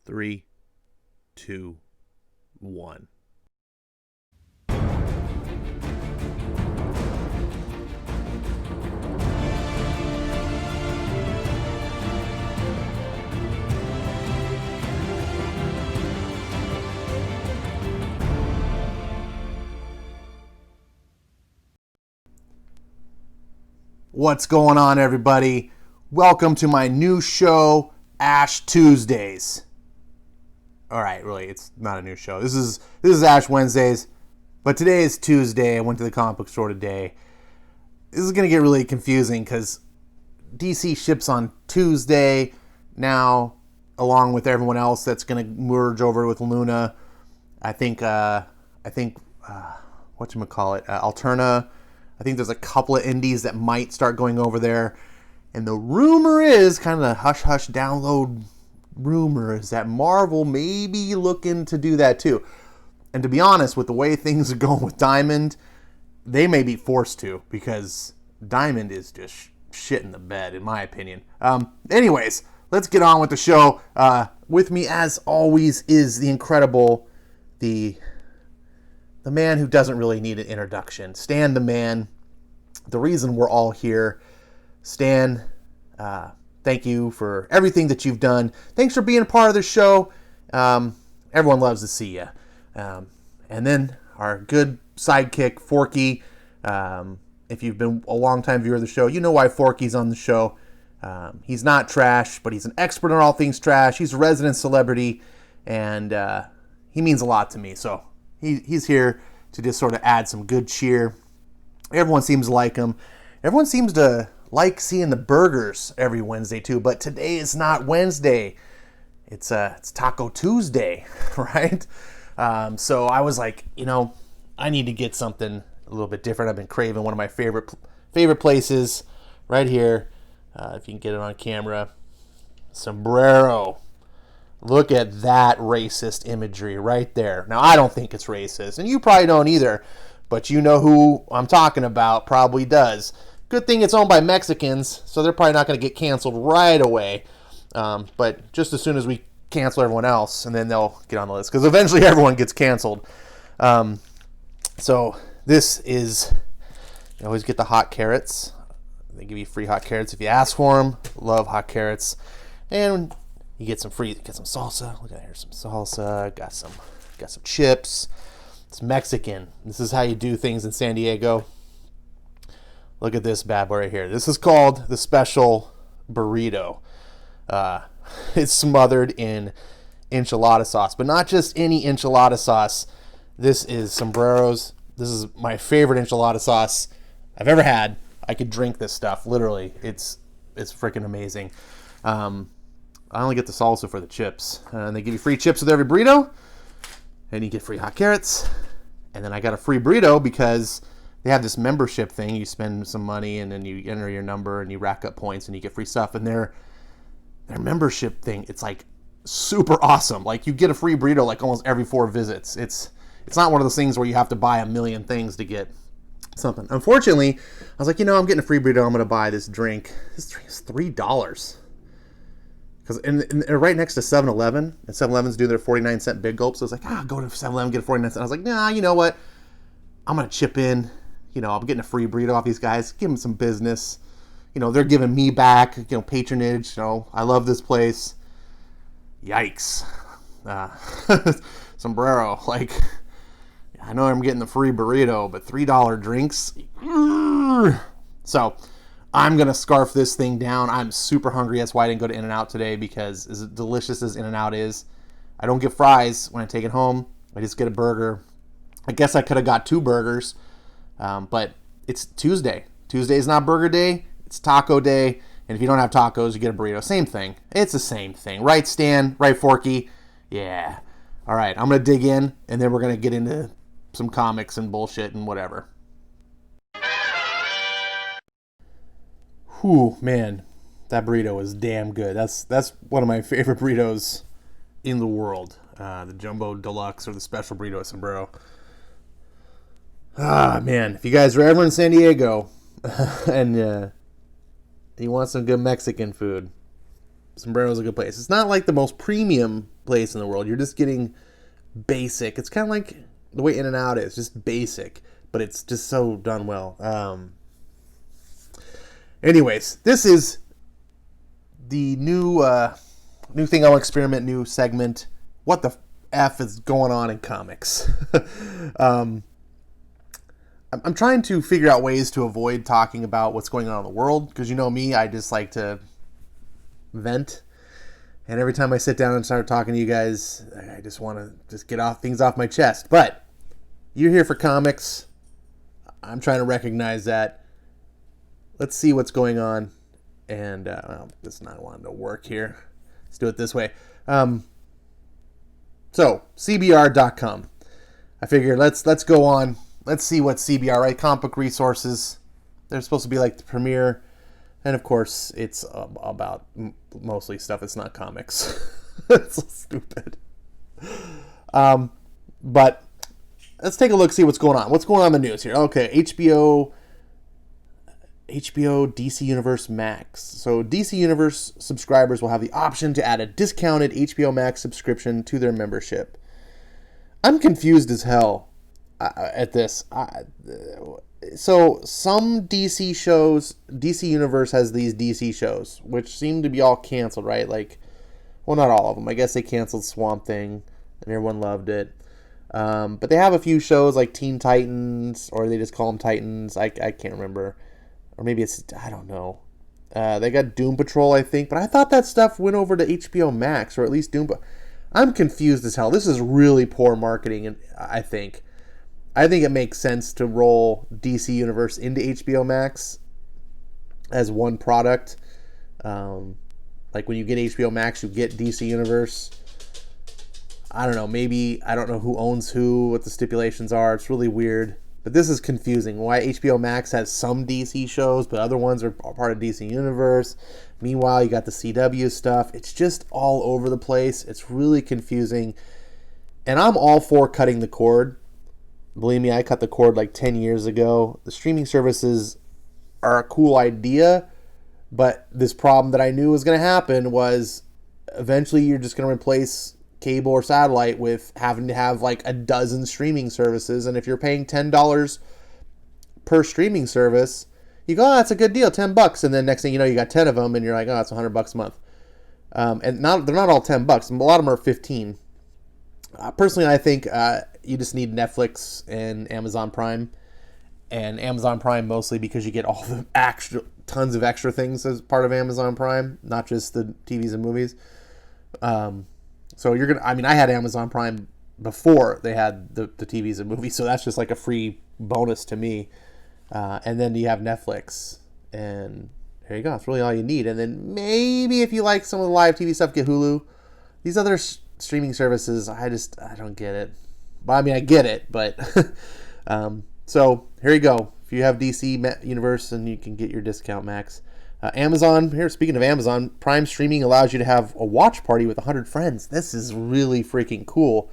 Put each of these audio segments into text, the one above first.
3, 2, 1. What's going on, everybody? Welcome to my new show, Ash Tuesdays. All right, really, it's not a new show. This is Ash Wednesdays, but today is Tuesday. I went to the comic book store today. This is going to get really confusing because DC ships on Tuesday now, along with everyone else that's going to merge over with Luna. I think whatchamacallit, Alterna. I think there's a couple of indies that might start going over there. And the rumor is, kind of the hush-hush download rumor, is that Marvel may be looking to do that too. And to be honest, with the way things are going with Diamond, they may be forced to, because Diamond is just shit in the bed, in my opinion. Anyways, let's get on with the show. With me, as always, is the incredible, the man who doesn't really need an introduction. Stan the man. The reason we're all here. Stan, thank you for everything that you've done. Thanks for being a part of the show. Everyone loves to see you. And then our good sidekick, Forky. If you've been a long-time viewer of the show, you know why Forky's on the show. He's not trash, but he's an expert on all things trash. He's a resident celebrity, and he means a lot to me. So he's here to just sort of add some good cheer. Everyone seems to like him. Everyone seems to like seeing the burgers every Wednesday too, but today is not Wednesday. It's Taco Tuesday, right? So I was like, I need to get something a little bit different. I've been craving one of my favorite places right here. If you can get it on camera. Sombrero. Look at that racist imagery right there. Now, I don't think it's racist, and you probably don't either, but you know who I'm talking about probably does. Good thing it's owned by Mexicans, so they're probably not going to get canceled right away. But just as soon as we cancel everyone else, and then they'll get on the list, because eventually everyone gets canceled. So this is, you always get the hot carrots. They give you free hot carrots if you ask for them. Love hot carrots. And you get some salsa. Look at here, some salsa. Got some chips. It's Mexican. This is how you do things in San Diego. Look at this bad boy right here. This is called the special burrito. It's smothered in enchilada sauce, but not just any enchilada sauce. This is Sombrero's. This is my favorite enchilada sauce I've ever had. I could drink this stuff, literally. It's freaking amazing. I only get the salsa for the chips. And they give you free chips with every burrito. And you get free hot carrots. And then I got a free burrito because they have this membership thing. You spend some money and then you enter your number and you rack up points and you get free stuff. And their membership thing, it's like super awesome. Like you get a free burrito like almost every 4 visits. It's not one of those things where you have to buy a million things to get something. Unfortunately, I was like, I'm getting a free burrito. I'm going to buy this drink. This drink is $3. Because they're right next to 7-Eleven, and 7-Eleven's do their 49-cent big gulp. So I was like, go to 7-Eleven, get a 49-cent. I was like, nah, you know what? I'm going to chip in. I'm getting a free burrito off these guys. Give them some business. They're giving me back, patronage. I love this place. Yikes. Sombrero. Like, I know I'm getting the free burrito, but $3 drinks. So I'm going to scarf this thing down. I'm super hungry. That's why I didn't go to In-N-Out today, because as delicious as In-N-Out is, I don't get fries when I take it home. I just get a burger. I guess I could have got 2 burgers, but it's Tuesday. Tuesday is not burger day. It's taco day. And if you don't have tacos, you get a burrito. Same thing. It's the same thing. Right, Stan? Right, Forky? Yeah. All right, I'm going to dig in, and then we're going to get into some comics and bullshit and whatever. Whew, man, that burrito is damn good. That's one of my favorite burritos in the world. The Jumbo Deluxe or the Special Burrito at Sombrero. Man, if you guys are ever in San Diego and you want some good Mexican food, Sombrero's a good place. It's not like the most premium place in the world. You're just getting basic. It's kind of like the way In-N-Out is, just basic, but it's just so done well. Anyways, this is the new thing I'll experiment, new segment. What the F is going on in comics? I'm trying to figure out ways to avoid talking about what's going on in the world, because you know me, I just like to vent. And every time I sit down and start talking to you guys, I just want to just get things off my chest. But you're here for comics. I'm trying to recognize that. Let's see what's going on. And this is not wanting to work here. Let's do it this way. So, CBR.com. I figured let's go on. Let's see what CBR, right? Comic Book Resources. They're supposed to be like the premier. And of course, it's about mostly stuff. It's not comics. It's so stupid. But let's take a look, see what's going on. What's going on in the news here? Okay, HBO DC Universe Max. So DC Universe subscribers will have the option to add a discounted HBO Max subscription to their membership. I'm confused as hell at this. So some DC shows, DC Universe has these DC shows, which seem to be all canceled, right? Like, well, not all of them. I guess they canceled Swamp Thing, and everyone loved it. But they have a few shows like Teen Titans, or they just call them Titans. I can't remember. Or maybe it's, I don't know. They got Doom Patrol, I think. But I thought that stuff went over to HBO Max, or at least Doom Patrol. I'm confused as hell. This is really poor marketing, and I think it makes sense to roll DC Universe into HBO Max as one product. Like when you get HBO Max, you get DC Universe. I don't know. Maybe, I don't know who owns who, what the stipulations are. It's really weird. But this is confusing. Why HBO Max has some DC shows, but other ones are part of DC Universe. Meanwhile, you got the CW stuff. It's just all over the place. It's really confusing. And I'm all for cutting the cord. Believe me, I cut the cord like 10 years ago. The streaming services are a cool idea, but this problem that I knew was going to happen was eventually you're just going to replace cable or satellite with having to have like a dozen streaming services. And if you're paying $10 per streaming service, you go, oh, that's a good deal, $10. And then next thing you know, you got 10 of them and you're like, oh, that's $100 a month. And they're not all $10. A lot of them are 15. Personally, I think you just need Netflix and Amazon Prime. And Amazon Prime mostly because you get all the tons of extra things as part of Amazon Prime, not just the TVs and movies. So I had Amazon Prime before they had the TVs and movies, so that's just like a free bonus to me. And then you have Netflix, and there you go. That's really all you need. And then maybe if you like some of the live TV stuff, get Hulu. These other streaming services, I don't get it. But I mean, I get it, but so here you go. If you have DC Universe, and you can get your discount max. Amazon, here, speaking of Amazon, Prime streaming allows you to have a watch party with 100 friends. This is really freaking cool.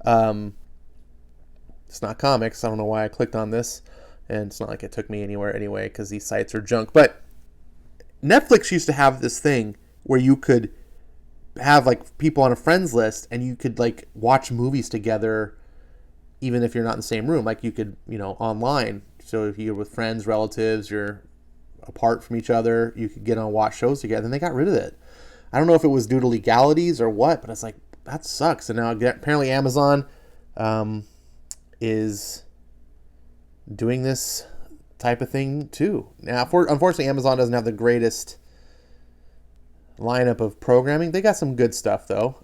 It's not comics. I don't know why I clicked on this. And it's not like it took me anywhere anyway, because these sites are junk. But Netflix used to have this thing where you could have like people on a friends list, and you could like watch movies together even if you're not in the same room. Like you could, online. So if you're with friends, relatives, you're apart from each other, you could get on watch shows together, and they got rid of it. I don't know if it was due to legalities or what, but it's like, that sucks. And now apparently Amazon is doing this type of thing too. Now, unfortunately, Amazon doesn't have the greatest lineup of programming. They got some good stuff though.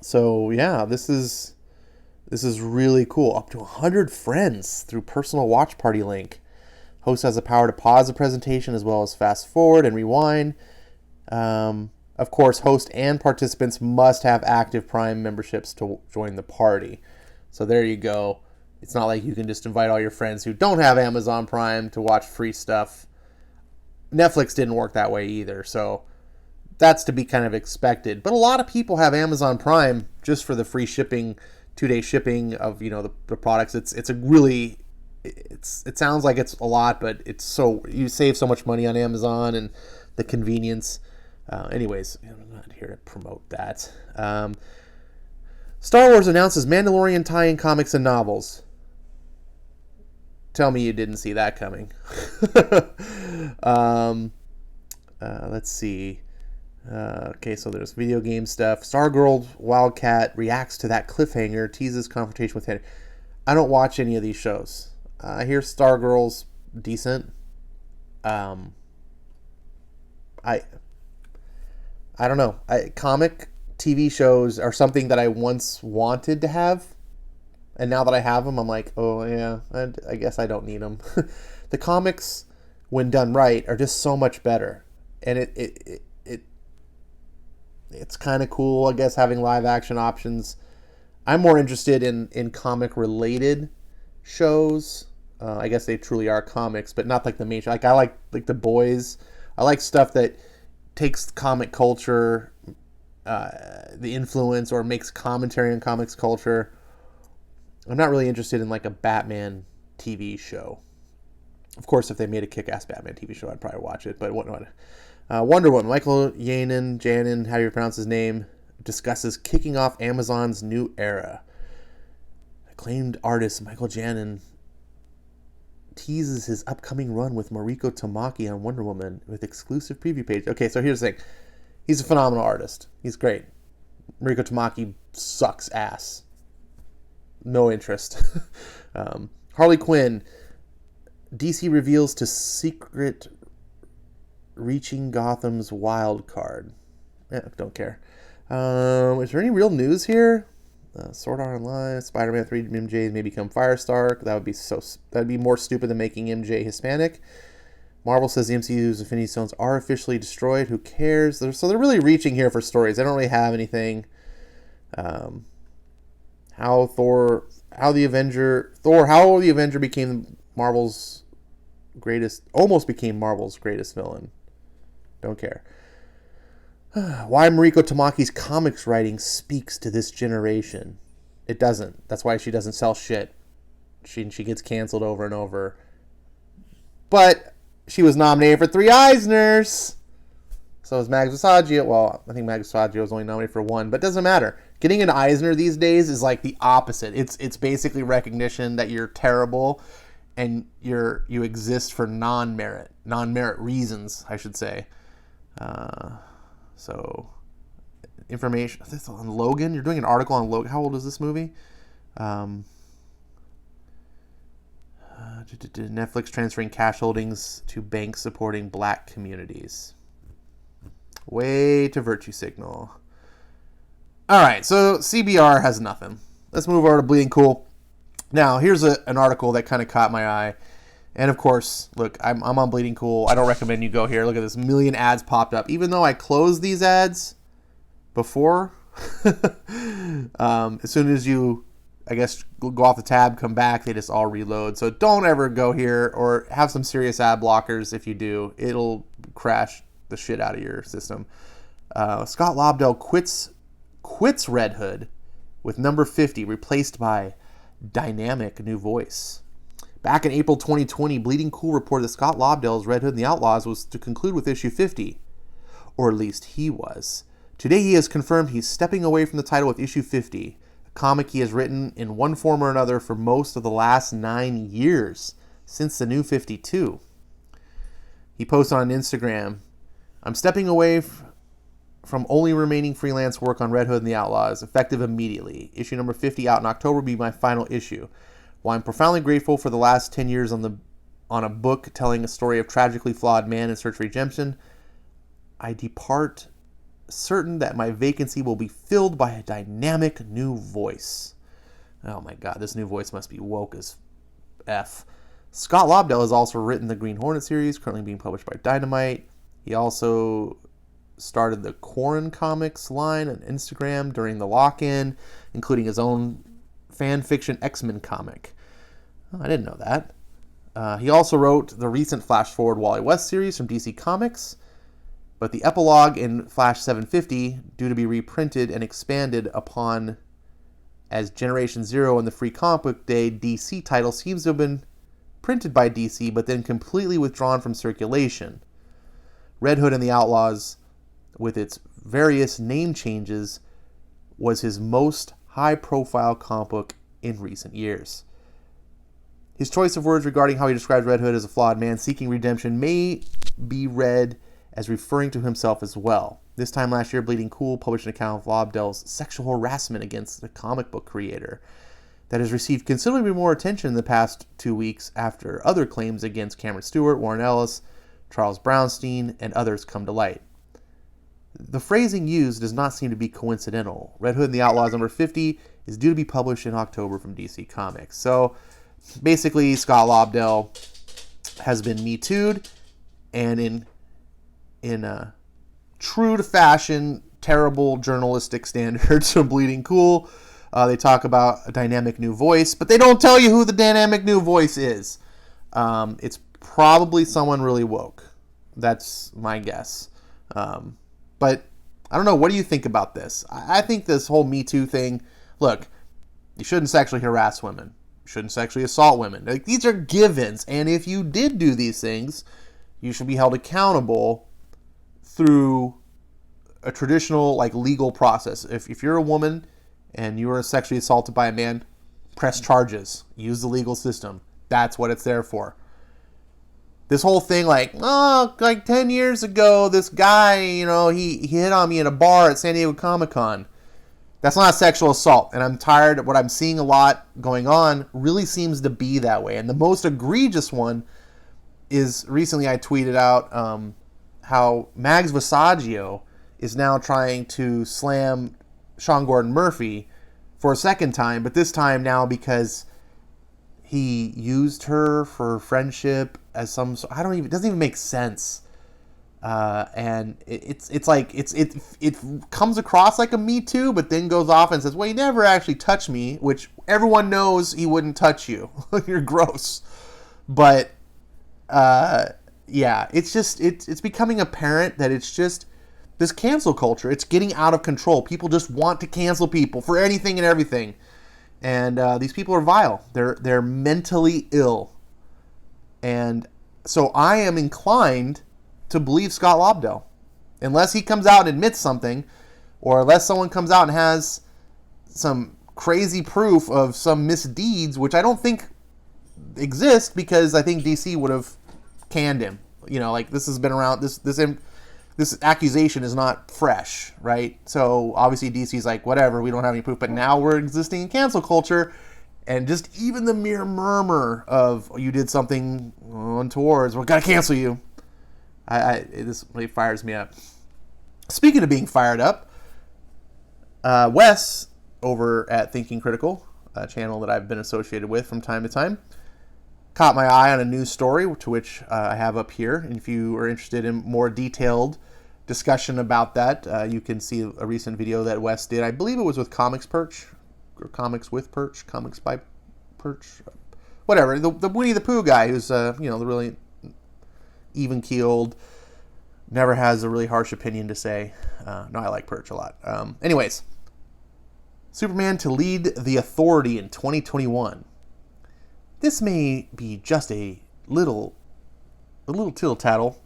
So yeah, this is really cool. Up to 100 friends through personal watch party link. Host has the power to pause the presentation as well as fast forward and rewind. Of course, host and participants must have active Prime memberships to join the party. So there you go. It's not like you can just invite all your friends who don't have Amazon Prime to watch free stuff. Netflix didn't work that way either, so that's to be kind of expected. But a lot of people have Amazon Prime just for the free shipping, 2-day shipping of the products. It sounds like it's a lot, but you save so much money on Amazon and the convenience. Anyways, I'm not here to promote that. Star Wars announces Mandalorian tie-in comics and novels. Tell me you didn't see that coming. Let's see. Okay, so there's video game stuff. Stargirl Wildcat reacts to that cliffhanger, teases confrontation with Henry. I don't watch any of these shows. I hear Stargirl's decent. I don't know. Comic TV shows are something that I once wanted to have, and now that I have them, I'm like, oh yeah, I guess I don't need them. The comics, when done right, are just so much better, and it's kind of cool, I guess, having live action options. I'm more interested in comic related shows. I guess they truly are comics, but not like the main. Like I like The Boys. I like stuff that takes comic culture, the influence, or makes commentary on comics culture. I'm not really interested in like a Batman TV show. Of course, if they made a kick-ass Batman TV show, I'd probably watch it. But what? Wonder Woman. Michael Janin, how do you pronounce his name, discusses kicking off Amazon's new era. Acclaimed artist Michael Janin teases his upcoming run with Mariko Tamaki on Wonder Woman with exclusive preview page. Okay, so here's the thing. He's a phenomenal artist. He's great. Mariko Tamaki sucks ass. No interest. Harley Quinn. DC reveals to secret reaching Gotham's wild card. Don't care. Is there any real news here? Sword Art Online, Spider-Man 3 MJ may become Firestar. That'd be more stupid than making MJ Hispanic. Marvel says the MCU's Infinity Stones are officially destroyed. Who cares? So they're really reaching here for stories. They don't really have anything. How the Avenger became Marvel's greatest, almost became Marvel's greatest villain. Don't care. Why Mariko Tamaki's comics writing speaks to this generation. It doesn't. That's why she doesn't sell shit. She gets canceled over and over. But she was nominated for 3 Eisners. So was Mags Visaggio. Well, I think Mags Visaggio was only nominated for 1, but it doesn't matter. Getting an Eisner these days is like the opposite. It's basically recognition that you're terrible and you exist for non-merit reasons, I should say. So, information this on Logan. You're doing an article on Logan. How old is this movie? Netflix transferring cash holdings to banks supporting black communities. Way to virtue signal. All right, so CBR has nothing. Let's move over to Bleeding Cool. Now, here's an article that kind of caught my eye. And of course, look, I'm on Bleeding Cool. I don't recommend you go here. Look at this, million ads popped up. Even though I closed these ads before, as soon as you, I guess, go off the tab, come back, they just all reload. So don't ever go here, or have some serious ad blockers. If you do, it'll crash the shit out of your system. Scott Lobdell quits Red Hood with number 50, replaced by dynamic new voice. Back in April 2020, Bleeding Cool reported that Scott Lobdell's Red Hood and the Outlaws was to conclude with issue 50. Or at least he was. Today he has confirmed he's stepping away from the title with issue 50, a comic he has written in one form or another for most of the last 9 years, since the New 52. He posted on Instagram, "I'm stepping away from only remaining freelance work on Red Hood and the Outlaws, effective immediately. Issue number 50 out in October will be my final issue. While I'm profoundly grateful for the last 10 years on a book telling a story of tragically flawed man in search for redemption, I depart certain that my vacancy will be filled by a dynamic new voice." Oh my god, this new voice must be woke as F. Scott Lobdell has also written the Green Hornet series, currently being published by Dynamite. He also started the Quarren Comics line on Instagram during the lock-in, including his own fan fiction X-Men comic. Oh, I didn't know that. He also wrote the recent Flash Forward Wally West series from DC Comics, but the epilogue in Flash 750, due to be reprinted and expanded upon as Generation Zero in the Free Comic Book Day DC title, seems to have been printed by DC, but then completely withdrawn from circulation. Red Hood and the Outlaws with its various name changes, was his most high-profile comic book in recent years. His choice of words regarding how he describes Red Hood as a flawed man seeking redemption may be read as referring to himself as well. This time last year, Bleeding Cool published an account of Lobdell's sexual harassment against the comic book creator that has received considerably more attention in the past 2 weeks after other claims against Cameron Stewart, Warren Ellis, Charles Brownstein, and others come to light. The phrasing used does not seem to be coincidental. Red Hood and the Outlaws number 50 is due to be published in October from DC Comics. So basically, Scott Lobdell has been Me Too'd, and in true to fashion, terrible journalistic standards from Bleeding Cool, they talk about a dynamic new voice, but they don't tell you who the dynamic new voice is. It's probably someone really woke. That's my guess. But I don't know. What do you think about this? I think this whole Me Too thing, look, you shouldn't sexually harass women. You shouldn't sexually assault women. Like, these are givens. And if you did do these things, you should be held accountable through a traditional, like, legal process. If you're a woman and you were sexually assaulted by a man, press charges. Use the legal system. That's what it's there for. This whole thing, like 10 years ago, this guy, he hit on me in a bar at San Diego Comic-Con. That's not sexual assault. And I'm tired of what I'm seeing a lot going on really seems to be that way. And the most egregious one is recently I tweeted out how Mags Visaggio is now trying to slam Sean Gordon Murphy for a second time, but this time now because he used her for friendship as some. It doesn't even make sense. And it comes across like a Me Too, but then goes off and says, "Well, he never actually touched me," which everyone knows he wouldn't touch you. You're gross. But yeah, it's becoming apparent that it's just this cancel culture. It's getting out of control. People just want to cancel people for anything and everything. And these people are vile. They're mentally ill. And so I am inclined to believe Scott Lobdell. Unless he comes out and admits something, or unless someone comes out and has some crazy proof of some misdeeds, which I don't think exist, because I think DC would have canned him. This has been around, this accusation is not fresh, right? So obviously DC's like, whatever, we don't have any proof, but now we're existing in cancel culture, and just even the mere murmur of you did something untoward, we're gonna cancel you. This really fires me up. Speaking of being fired up, Wes over at Thinking Critical, a channel that I've been associated with from time to time, caught my eye on a news story, to which I have up here. And if you are interested in more detailed discussion about that, you can see a recent video that Wes did. I believe it was with Comics Perch, or Comics with Perch, Comics by Perch, whatever. The Winnie the Pooh guy, who's the really even-keeled, never has a really harsh opinion to say. No, I like Perch a lot. Anyways, Superman to lead the Authority in 2021. This may be just a little tittle-tattle.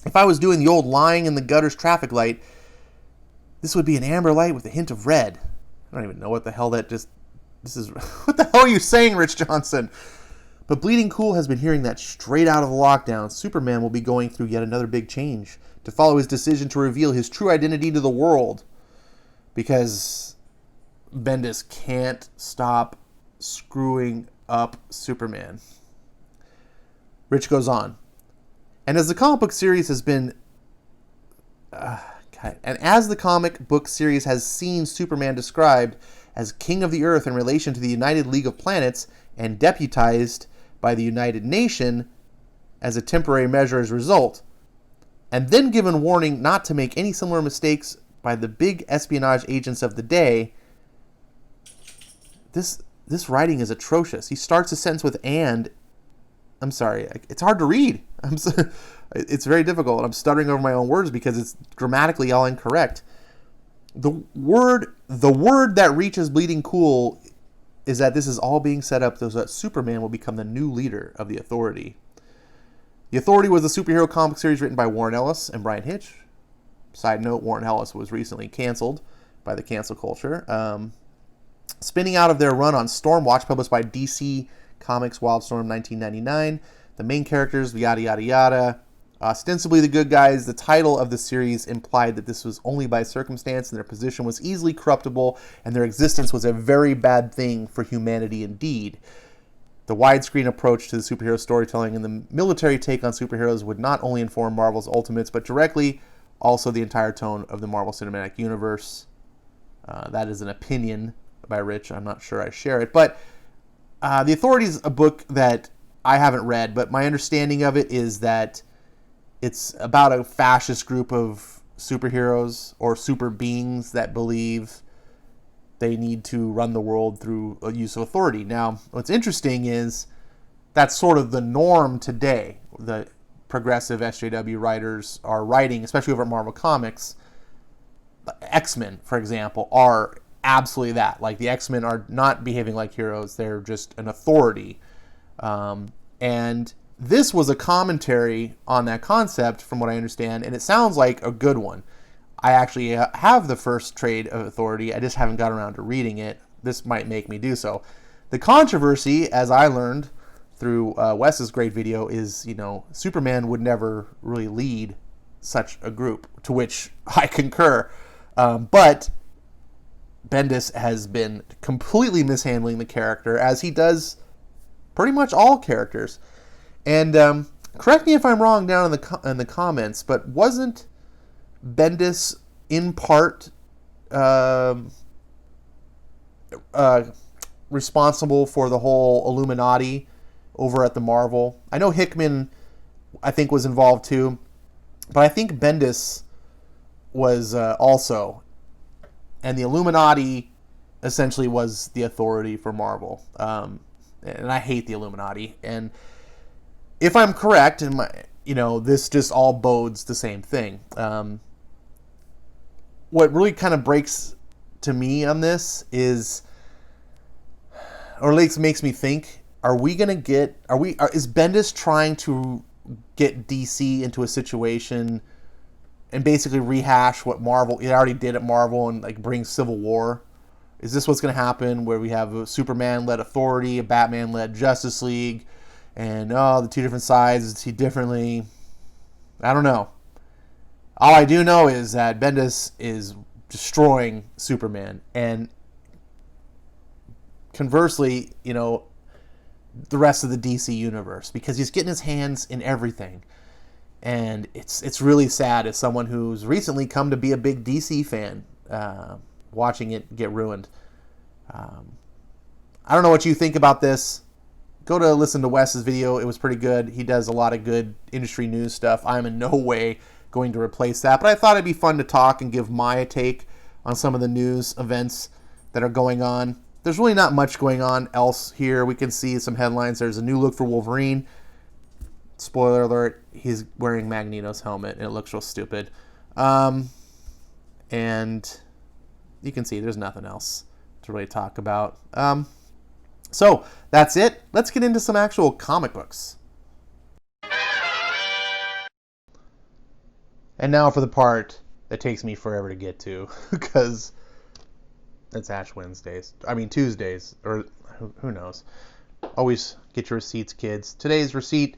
If I was doing the old lying in the gutters traffic light, this would be an amber light with a hint of red. I don't even know what the hell this is. What the hell are you saying, Rich Johnson? But Bleeding Cool has been hearing that straight out of the lockdown. Superman will be going through yet another big change to follow his decision to reveal his true identity to the world. Because Bendis can't stop screwing up Superman. Rich goes on. And as the comic book series has been... and as the comic book series has seen Superman described as King of the Earth in relation to the United League of Planets and deputized by the United Nation as a temporary measure as a result, and then given warning not to make any similar mistakes by the big espionage agents of the day, this writing is atrocious. He starts a sentence with "and." I'm sorry, it's hard to read. It's very difficult. I'm stuttering over my own words because it's grammatically all incorrect. The word that reaches Bleeding Cool is that this is all being set up so that Superman will become the new leader of the Authority. The Authority was a superhero comic series written by Warren Ellis and Brian Hitch, Side note, Warren Ellis was recently canceled by the cancel culture. Spinning out of their run on Stormwatch, published by DC Comics Wildstorm 1999. The main characters, yada, yada, yada. Ostensibly the good guys. The title of the series implied that this was only by circumstance and their position was easily corruptible and their existence was a very bad thing for humanity indeed. The widescreen approach to the superhero storytelling and the military take on superheroes would not only inform Marvel's Ultimates, but directly also the entire tone of the Marvel Cinematic Universe. That is an opinion by Rich. I'm not sure I share it. But The Authority is a book that I haven't read, but my understanding of it is that it's about a fascist group of superheroes or super beings that believe they need to run the world through a use of authority. Now, what's interesting is that's sort of the norm today. The progressive SJW writers are writing, especially over at Marvel Comics. X-Men, for example, are absolutely that. Like, the X-Men are not behaving like heroes. They're just an authority. And this was a commentary on that concept, from what I understand, and it sounds like a good one. I actually have the first trade of Authority. I just haven't got around to reading it. This might make me do so. The controversy, as I learned through Wes's great video, is, Superman would never really lead such a group, to which I concur. But Bendis has been completely mishandling the character, as he does pretty much all characters. And correct me if I'm wrong down in the comments, but wasn't Bendis in part responsible for the whole Illuminati over at the Marvel? I know Hickman, I think, was involved too, but I think Bendis was also. And the Illuminati essentially was the authority for Marvel. And I hate the Illuminati. And if I'm correct, and this just all bodes the same thing. What really kind of breaks to me on this is, or at least makes me think, is Bendis trying to get DC into a situation and basically rehash what Marvel already did at Marvel and bring Civil War? Is this what's going to happen, where we have a Superman-led Authority, a Batman-led Justice League, and the two different sides see differently? I don't know. All I do know is that Bendis is destroying Superman, and conversely, the rest of the DC universe, because he's getting his hands in everything. And it's really sad as someone who's recently come to be a big DC fan, watching it get ruined. I don't know what you think about this. Go to listen to Wes's video. It was pretty good. He does a lot of good industry news stuff. I'm in no way going to replace that, but I thought it'd be fun to talk and give my take on some of the news events that are going on. There's really not much going on else here. We can see some headlines. There's a new look for Wolverine. Spoiler alert, he's wearing Magneto's helmet, and it looks real stupid. And you can see there's nothing else to really talk about. So that's it. Let's get into some actual comic books. And now for the part that takes me forever to get to, because it's Ash Wednesdays. Tuesdays, or who knows. Always get your receipts, kids. Today's receipt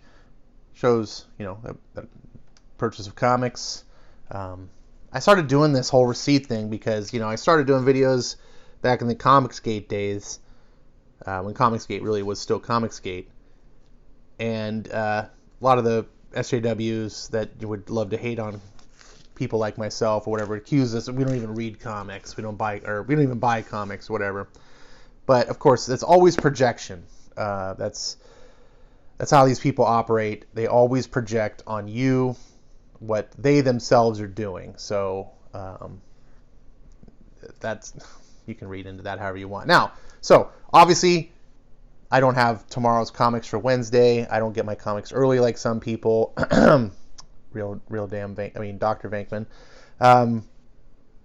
shows, the purchase of comics. I started doing this whole receipt thing because, I started doing videos back in the Comicsgate days, when Comicsgate really was still Comicsgate. And a lot of the SJWs that would love to hate on people like myself or whatever accuse us that we don't even read comics, we don't even buy comics, whatever. But of course, that's always projection. That's how these people operate. They always project on you what they themselves are doing. So that's, you can read into that however you want. Now, so obviously, I don't have tomorrow's comics for Wednesday. I don't get my comics early like some people. real damn Dr. Venkman.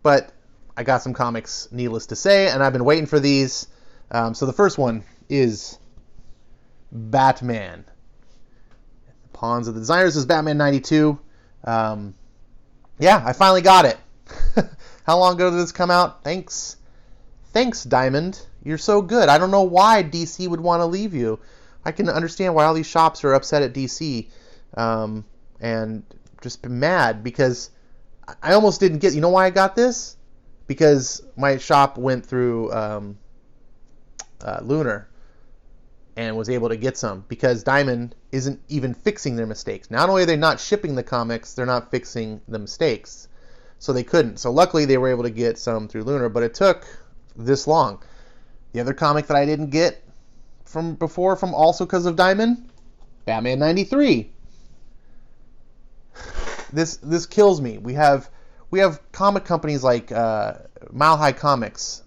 But I got some comics, needless to say, and I've been waiting for these. So the first one is Batman. The Pawns of the Designers is Batman 92. yeah, I finally got it. How long ago did this come out? Thanks, Diamond. You're so good. I don't know why DC would want to leave you. I can understand why all these shops are upset at DC, and just been mad because I almost didn't get. You know why I got this? Because my shop went through Lunar and was able to get some because Diamond isn't even fixing their mistakes. Not only are they not shipping the comics, they're not fixing the mistakes. So they couldn't. So luckily they were able to get some through Lunar, but it took this long. The other comic that I didn't get from before, from also because of Diamond, Batman 93. This kills me. We have comic companies like Mile High Comics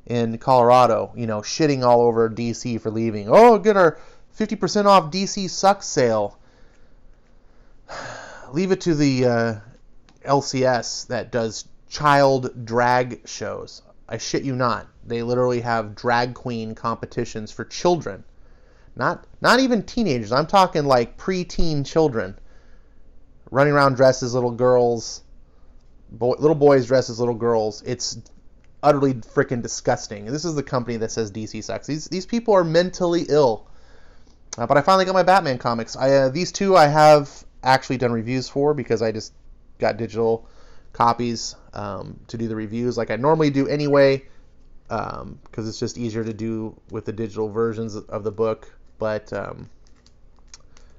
in Colorado, shitting all over DC for leaving. Oh, get our 50% off DC Sucks sale. Leave it to the LCS that does child drag shows. I shit you not. They literally have drag queen competitions for children. Not even teenagers. I'm talking like preteen children. Running around dressed as little girls. Little boys dressed as little girls. It's utterly freaking disgusting. This is the company that says DC sucks. These people are mentally ill. But I finally got my Batman comics. These two I have actually done reviews for because I just got digital copies to do the reviews like I normally do anyway, because it's just easier to do with the digital versions of the book. But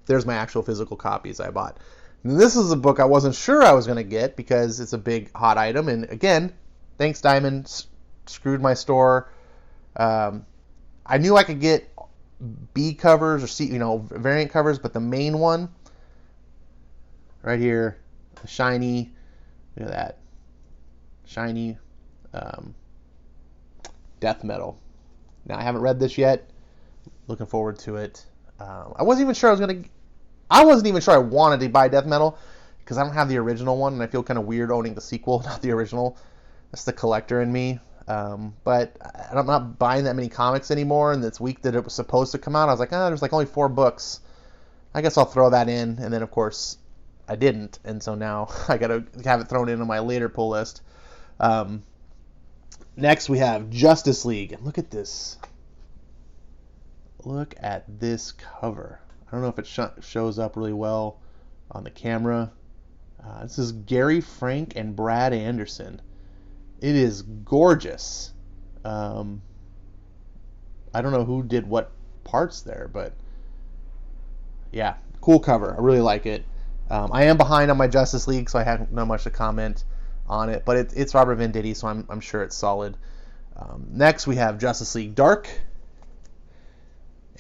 there's my actual physical copies I bought. And this is a book I wasn't sure I was going to get because it's a big hot item. And again, thanks Diamond, screwed my store. I knew I could get B covers or C, variant covers, but the main one right here, the shiny, look at that, shiny Death Metal. Now I haven't read this yet. Looking forward to it. I wasn't even sure I wanted to buy Death Metal because I don't have the original one, and I feel kind of weird owning the sequel, not the original. That's the collector in me. But I'm not buying that many comics anymore, and this week that it was supposed to come out, I was like, there's like only 4 books. I guess I'll throw that in, and then of course I didn't, and so now I gotta have it thrown into my later pull list. Next we have Justice League. Look at this. Look at this cover. I don't know if it shows up really well on the camera. This is Gary Frank and Brad Anderson. It is gorgeous. I don't know who did what parts there, but yeah, cool cover. I really like it. I am behind on my Justice League, so I haven't not much to comment on it, but it's Robert Venditti, so I'm sure it's solid. Next, we have Justice League Dark,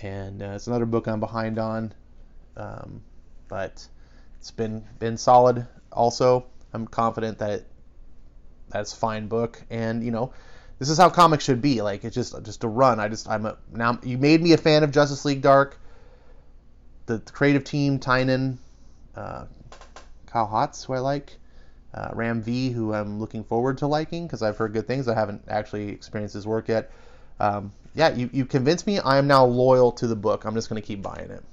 and it's another book I'm behind on, but it's been solid. Also, I'm confident that that's a fine book, and this is how comics should be. Like, it's just a run. Now you made me a fan of Justice League Dark. The creative team, Tynan, Kyle Hotz, who I like, Ram V, who I'm looking forward to liking because I've heard good things. I haven't actually experienced his work yet. You convinced me. I am now loyal to the book. I'm just going to keep buying it.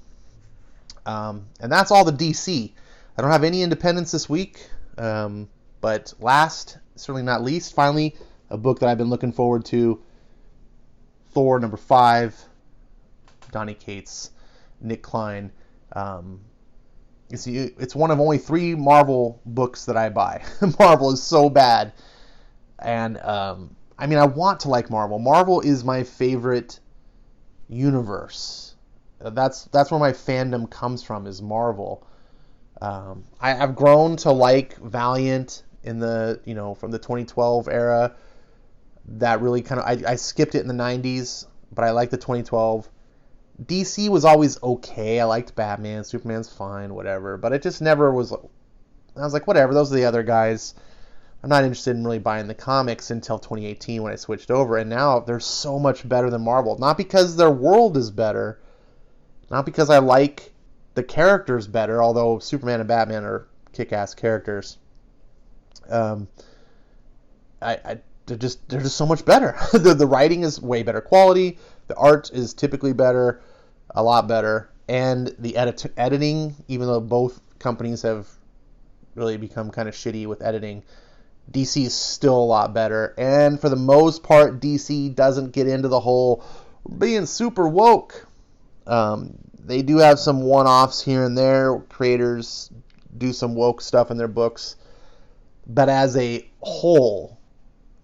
And that's all the DC. I don't have any independents this week. But last, certainly not least, finally, a book that I've been looking forward to, Thor #5, Donnie Cates, Nick Klein. It's one of only 3 Marvel books that I buy. Marvel is so bad. And, I want to like Marvel. Marvel is my favorite universe. That's where my fandom comes from, is Marvel. I've grown to like Valiant in the, from the 2012 era. That really kind of, I skipped it in the 90s, but I like the 2012. DC was always okay. I liked Batman, Superman's fine, whatever, but it just never was. I was like, whatever, those are the other guys. I'm not interested in really buying the comics until 2018 when I switched over, and now they're so much better than Marvel. Not because their world is better, not because I like the characters better, although Superman and Batman are kick-ass characters. They're just so much better. The writing is way better quality. The art is typically better, a lot better, and the editing, even though both companies have really become kind of shitty with editing. DC is still a lot better. And for the most part, DC doesn't get into the whole being super woke. They do have some one-offs here and there. Creators do some woke stuff in their books. But as a whole,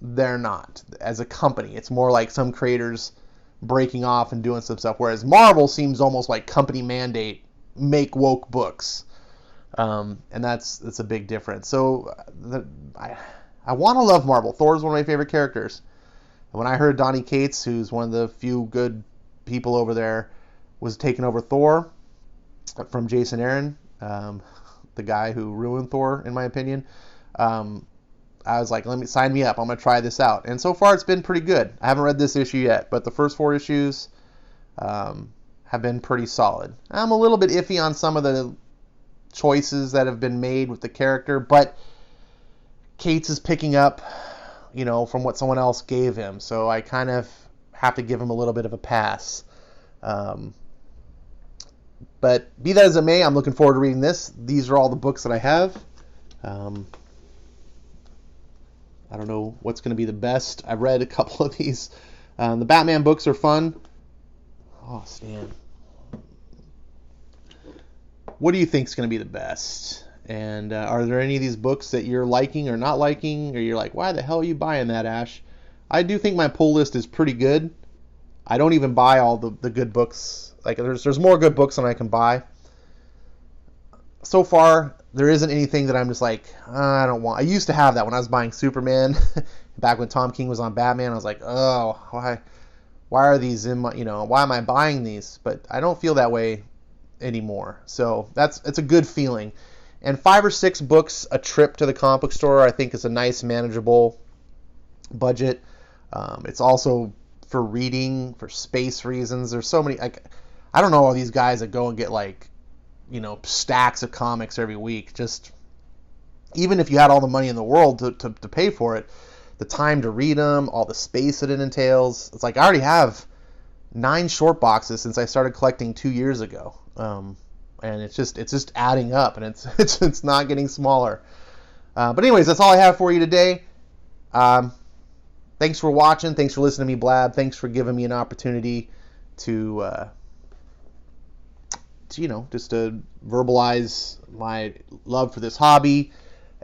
they're not. As a company, it's more like some creators breaking off and doing some stuff. Whereas Marvel seems almost like company mandate, make woke books. And that's a big difference. So I want to love Marvel. Thor's one of my favorite characters. And when I heard Donnie Cates, who's one of the few good people over there, was taking over Thor from Jason Aaron, the guy who ruined Thor, in my opinion, I was like, sign me up. I'm going to try this out. And so far, it's been pretty good. I haven't read this issue yet, but the first 4 issues have been pretty solid. I'm a little bit iffy on some of the choices that have been made with the character, but Cates is picking up, from what someone else gave him. So I kind of have to give him a little bit of a pass. But be that as it may, I'm looking forward to reading this. These are all the books that I have. I don't know what's going to be the best. I've read a couple of these. The Batman books are fun. Oh, Stan. What do you think is going to be the best? And are there any of these books that you're liking or not liking? Or you're like, why the hell are you buying that, Ash? I do think my pull list is pretty good. I don't even buy all the good books. Like, there's more good books than I can buy. So far, there isn't anything that I'm just like, I don't want. I used to have that when I was buying Superman. Back when Tom King was on Batman, I was like, oh, why are these in my, why am I buying these? But I don't feel that way anymore. So it's a good feeling. And 5 or 6 books a trip to the comic book store, I think, is a nice, manageable budget. It's also for reading, for space reasons. There's so many, I don't know all these guys that go and get stacks of comics every week. Just even if you had all the money in the world to pay for it, the time to read them, all the space that it entails. It's like I already have 9 short boxes since I started collecting 2 years ago, and it's just adding up, and it's not getting smaller. But anyways, that's all I have for you today. Thanks for watching. Thanks for listening to me blab. Thanks for giving me an opportunity to just to verbalize my love for this hobby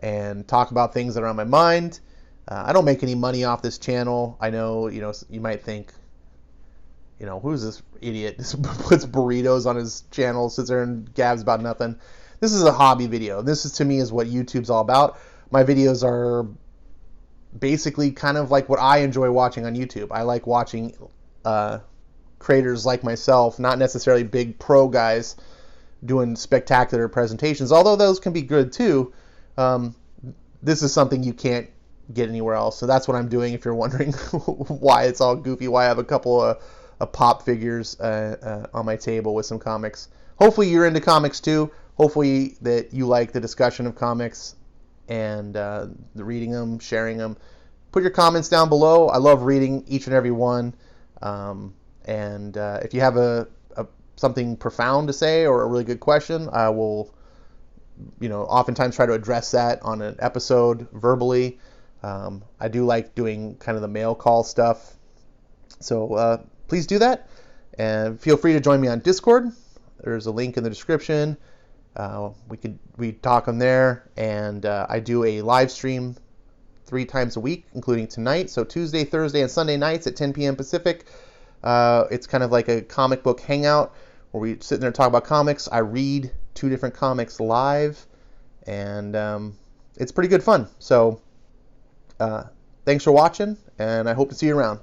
and talk about things that are on my mind. I don't make any money off this channel. I know, you might think, who's this idiot? Just puts burritos on his channel, sits there and gabs about nothing. This is a hobby video. This is, to me, is what YouTube's all about. My videos are basically kind of like what I enjoy watching on YouTube. I like watching creators like myself, not necessarily big pro guys doing spectacular presentations, although those can be good too. This is something you can't get anywhere else, so that's what I'm doing. If you're wondering why it's all goofy, why I have a couple of pop figures on my table with some comics. Hopefully you're into comics too. Hopefully that you like the discussion of comics and the reading them, sharing them. Put your comments down below. I love reading each and every one. And if you have something profound to say or a really good question, I will, oftentimes try to address that on an episode verbally. I do like doing kind of the mail call stuff. So please do that. And feel free to join me on Discord. There's a link in the description. We talk on there. And I do a live stream 3 times a week, including tonight. So Tuesday, Thursday, and Sunday nights at 10 p.m. Pacific. It's kind of like a comic book hangout where we sit there and talk about comics. I read 2 different comics live, and it's pretty good fun. So thanks for watching, and I hope to see you around.